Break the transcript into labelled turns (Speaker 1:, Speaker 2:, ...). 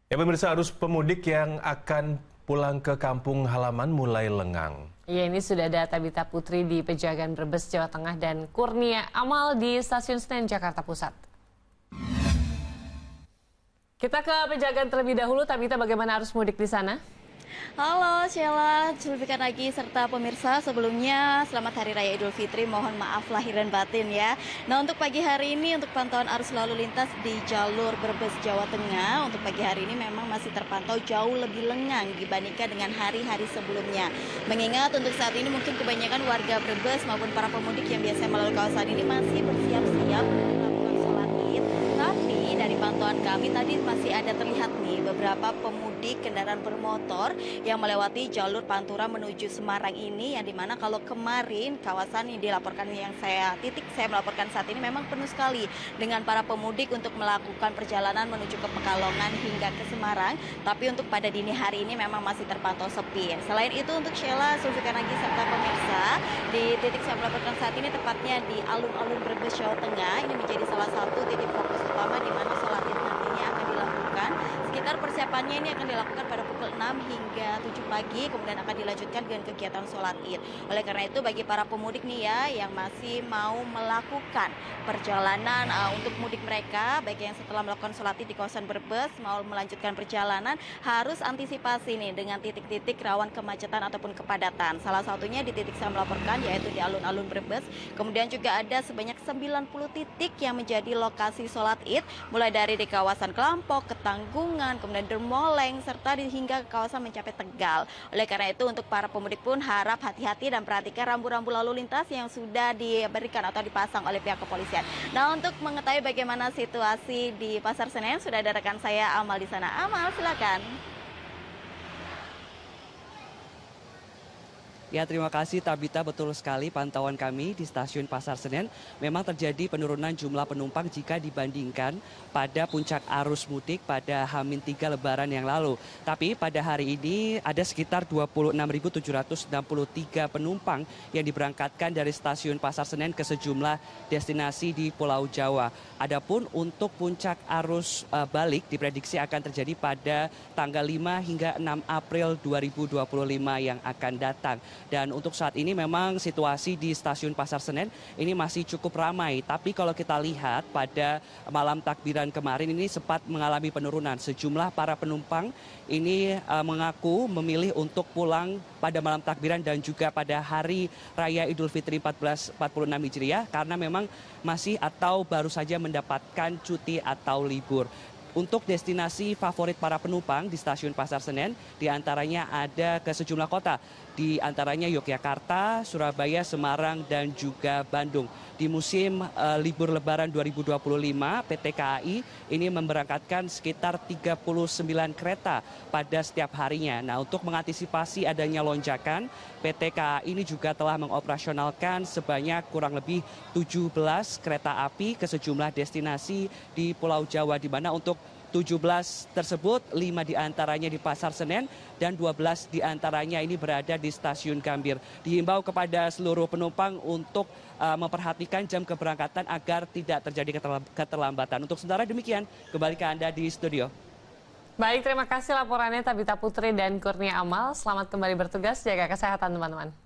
Speaker 1: Ya pemirsa, arus pemudik yang akan pulang ke kampung halaman mulai lengang.
Speaker 2: Ya, ini sudah ada Tabita Putri di Pejagan Brebes, Jawa Tengah dan Kurnia Amal di Stasiun Senen, Jakarta Pusat. Kita ke Pejagan terlebih dahulu. Tabita, bagaimana arus mudik di sana?
Speaker 3: Halo Sheila, Zulfikar lagi serta pemirsa. Sebelumnya selamat Hari Raya Idul Fitri, mohon maaf lahir dan batin ya. Nah, untuk pagi hari ini untuk pantauan arus lalu lintas di jalur Brebes Jawa Tengah untuk pagi hari ini memang masih terpantau jauh lebih lengang dibandingkan dengan hari-hari sebelumnya. Mengingat untuk saat ini mungkin kebanyakan warga Brebes maupun para pemudik yang biasa melalui kawasan ini masih bersiap-siap melakukan sholat Id. Tapi dari pantauan kami tadi masih ada terlihat nih beberapa pemudik kendaraan bermotor yang melewati jalur Pantura menuju Semarang ini, yang dimana kalau kemarin kawasan yang dilaporkan yang saya melaporkan saat ini memang penuh sekali dengan para pemudik untuk melakukan perjalanan menuju ke Pekalongan hingga ke Semarang. Tapi untuk pada dini hari ini memang masih terpantau sepi. Selain itu untuk Sheila, Zulfikar lagi serta pemirsa, di titik saya melaporkan saat ini tepatnya di alun-alun Brebes Jawa Tengah, ini menjadi salah satu titik fokus utama di mana sholat Id nantinya akan dilakukan. Sekitar persiapannya ini akan dilakukan pada pukul 6 hingga 7 pagi, kemudian akan dilanjutkan dengan kegiatan sholat Id. Oleh karena itu bagi para pemudik nih ya yang masih mau melakukan perjalanan untuk mudik mereka, baik yang setelah melakukan sholat Id di kawasan Brebes mau melanjutkan perjalanan, harus antisipasi nih dengan titik-titik rawan kemacetan ataupun kepadatan. Salah satunya di titik saya melaporkan yaitu di alun-alun Brebes. Kemudian juga ada sebanyak 90 titik yang menjadi lokasi sholat Id, mulai dari di kawasan Kelampok, Ketanggungan, kemudian Dermoleng, serta hingga ke kawasan mencapai Tegal. Oleh karena itu untuk para pemudik pun harap hati-hati dan perhatikan rambu-rambu lalu lintas yang sudah diberikan atau dipasang oleh pihak kepolisian. Nah, untuk mengetahui bagaimana situasi di Pasar Senen, sudah ada rekan saya Amal di sana. Amal, silakan.
Speaker 4: Ya, terima kasih Tabita, betul sekali pantauan kami di stasiun Pasar Senen. Memang terjadi penurunan jumlah penumpang jika dibandingkan pada puncak arus mudik pada H-3 Lebaran yang lalu. Tapi pada hari ini ada sekitar 26.763 penumpang yang diberangkatkan dari stasiun Pasar Senen ke sejumlah destinasi di Pulau Jawa. Adapun untuk puncak arus balik diprediksi akan terjadi pada tanggal 5 hingga 6 April 2025 yang akan datang. Dan untuk saat ini memang situasi di stasiun Pasar Senen ini masih cukup ramai. Tapi kalau kita lihat pada malam takbiran kemarin ini sempat mengalami penurunan. Sejumlah para penumpang ini mengaku memilih untuk pulang pada malam takbiran dan juga pada hari Raya Idul Fitri 1446 Hijriah karena memang masih atau baru saja mendapatkan cuti atau libur. Untuk destinasi favorit para penumpang di stasiun Pasar Senen, diantaranya ada ke sejumlah kota, di antaranya Yogyakarta, Surabaya, Semarang, dan juga Bandung. Di musim libur Lebaran 2025, PT KAI ini memberangkatkan sekitar 39 kereta pada setiap harinya. Nah, untuk mengantisipasi adanya lonjakan, PT KAI ini juga telah mengoperasionalkan sebanyak kurang lebih 17 kereta api ke sejumlah destinasi di Pulau Jawa, di mana untuk 17 tersebut, 5 diantaranya di Pasar Senen dan 12 diantaranya ini berada di Stasiun Gambir. Dihimbau kepada seluruh penumpang untuk memperhatikan jam keberangkatan agar tidak terjadi keterlambatan. Untuk sementara demikian, kembali ke Anda di studio.
Speaker 2: Baik, terima kasih laporannya Tabita Putri dan Kurnia Amal. Selamat kembali bertugas, jaga kesehatan teman-teman.